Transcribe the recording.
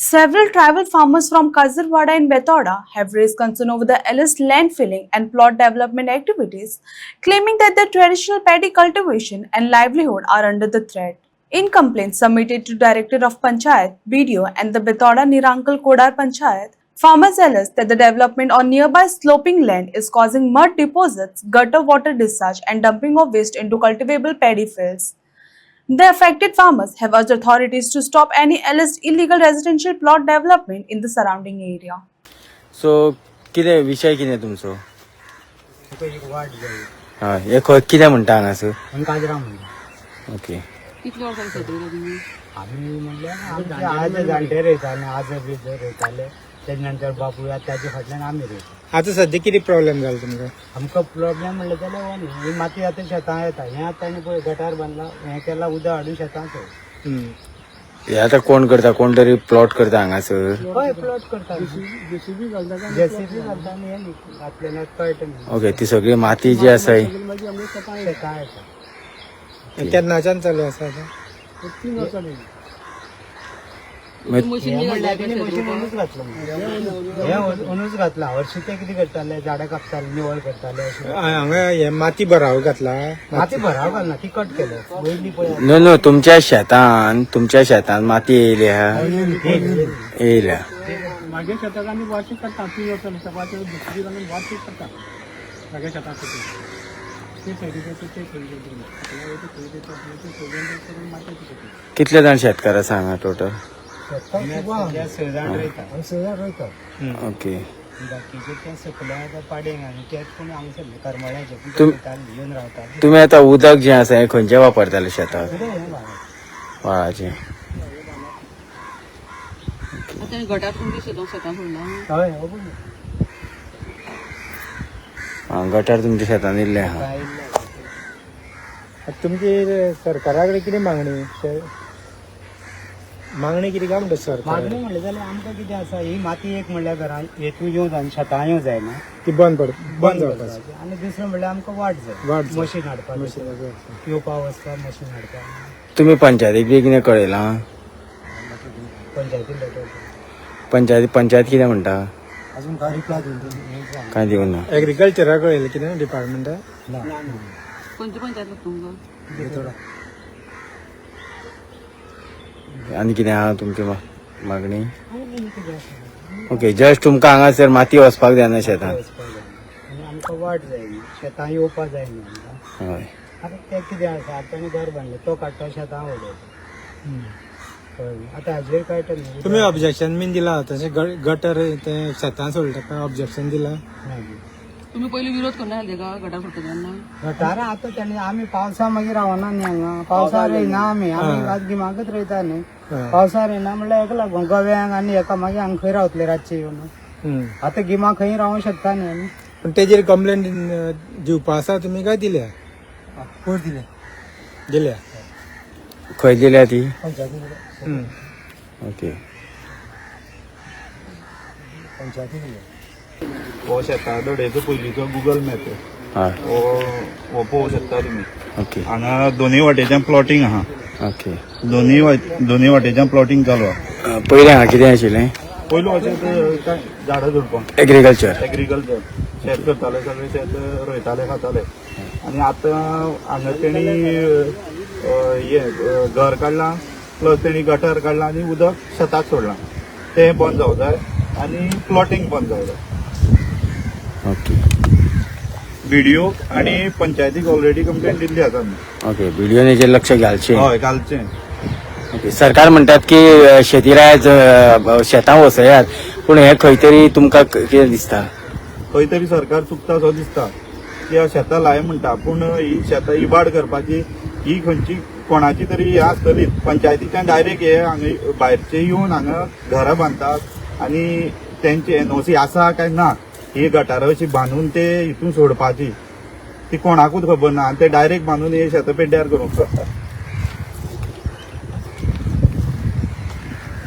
Several tribal farmers from Kazirwada and Betauda have raised concern over the LS land filling and plot development activities, claiming that their traditional paddy cultivation and livelihood are under the threat. In complaints submitted to Director of Panchayat, BDO and the Betauda Nirankal Kodar Panchayat, farmers allege that the development on nearby sloping land is causing mud deposits, gutter water discharge and dumping of waste into cultivable paddy fields. The affected farmers have urged authorities to stop any alleged illegal residential plot development in the surrounding area. So कितें विशय कितें तुमचो? एक वाट जाय हय हे खंय कितें म्हणटा हांगासर? आनी काजरां म्हणटा ओके कितले वर्सांनी शेती तुम्ही आमी म्हणल्यार आमचे आज जाणटे रोयताले आज बी रोयताले तेजे नंतर बापूय त्याच्या फाटल्यान आमी रोयता. आता सध्या किती प्रॉब्लेम जालो तुमकां? आमकां प्रॉब्लेम म्हणलें जाल्यार हो न्ही ही माती आतां शेतां येता हें आतां आनी पळय गटार बांदला हें केला उदक हाडून शेतांत हे आतां कोण करता? कोण तरी प्लॉट करता हांगासर? हय प्लॉट करता जेसीबी घालता आनी हें घातलें कळटा न्ही ओके ती सगळी माती जी आसा ही शेतां येता केन्नाच्यान चालू आसा आता? 3 वर्सां जालीं. मशीन म्हणल्यार तेणी मशीन अंदूच घातलो हें अंदूच घातला हरशीं ते कितें करताले झाडां कापताले निवळ करताले अशें हांगा हे माती भराव घातला. माती भराव घालना ती कट केले वयली पळय नो नो तुमच्या शेतान माती येयल्या येयल्या मागे शेताक आमी वार्षिक करता 3 वर्सांनी सकाळचे दुसरी आमी वार्षिक करता मागे शेताक कितले जाण शेतकार आसा हांगा टोटल? ओके बाकीचे ते सकल्या पाडेंग आनी तेच कोणी हांगसरले करमळ्याचे घेवन रावता तुमी आतां उदक जें आसा हें खंयचें वापरताले शेताक? व्हाळाचें. आता गटार तुमची शेतां सोडला हय गटार तुमच्या शेतान येयल्ले आहा. तुमची सरकारा कडेन कितें मागणी कितें काय म्हणटा सर? मागणी म्हणलें जाल्यार आमकां कितें आसा ही माती एक म्हणल्यार घरां हेतू येवं जाय शेतां येवं जायना ती बंद जावपाची आनी दुसरें म्हणल्यार आमकां वाट जाय मशीन हाडपाक येवपा वचपा मशीन हाडपाक तुमी पंचायतीक बी कितें कळयलां? पंचायतीन लेटर पंचायत कितें म्हणटा? अजून कांय रिप्लाय दिवना कांय दिवना. एग्रीकल्चरा कळयलें कितें डिपार्टमेंटा? खंयच्या पंचायत तुमकां आनी कितें आहा तुमची मागणी? ओके जस्ट तुमकां हांगासर माती वचपाक जायना शेतान? आनी आमकां वाट जाय शेतां येवपा जायना आमकां. हय आतां तें कितें आसा आतां आमी घर बांदलें तो काडटा शेतां उडयता आतां हाजेर कळटा न्ही तुम्ही ऑब्जेक्शन बीन दिला तशें गटर ते शेतां सोडटा ऑब्जेक्शन दिला? तुम्ही पयलीं विरोध करना आसले का गटार सोडटा तेन्ना? गटारां आतां तेणी आमी पावसा मागीर रावना न्ही हांगा पावसा रोयना आमी आज गिमाकच रोयता न्ही पावसा रोयना म्हणल्यार हेका लागून गव्यांक आनी हेका मागीर हांगा खंय रावतले रातचे येवन आतां गिमा खंय रावूंक शकता न्ही आमी. पण तेजेर कंप्लेंट दिवपा आसा तुमी काय दिल्या? कोण दिले दिल्या खंय दिल्या ती? पंचायतीन ओके पंचायतीन दिले. हो शेता दोडेचो पयलींचो गुगल मॅप हय हो पळोवंक शकता तुमी. ओके हांगा दोनूय वाटेच्यान प्लॉटिंग आहा ओके दोनूय वाटेच्यान प्लॉटिंग चालू आहा. पयलीं हांगा कितें आशिल्लें? पयलू अशें काय झाडां झुडपां एग्रीकल्चर एग्रीकल्चर शेत करताले सगळे शेत रोयताले खाताले आनी आतां हांगा तेणी घर काडलां प्लस तेणी गटर काडलां आनी उदक शेताक सोडलां तें बंद जावं जाय आनी प्लॉटिंग बंद जावं जाय. ओके बीडीओ आनी पंचायतीक ऑलरेडी कंप्लेंट दिल्ली आसा. ओके बीडीओन हेजेर लक्ष घालचें. हय घालचें. ओके सरकार म्हणटात की शेती रायज शेतां वसयात पूण हे खंय तरी तुमकां कितें दिसता? खंय तरी सरकार चुकता सो दिसता की शेतां लाय म्हणटा पूण ही शेतां इबाड करपाची ही खंयची कोणाची तरी हे आसतली. पंचायतीच्यान डायरेक्ट हे हांगा भायरचे येवन हांगा घरां बांदतात आनी तेंचे एनओसी आसा काय ना ही गटारां अशी बांदून ते हितून सोडपाची ती कोणाकूच खबर ना आनी ते डायरेक्ट बांदून हे शेतां पेड्ड्यार करूंक सोदतात.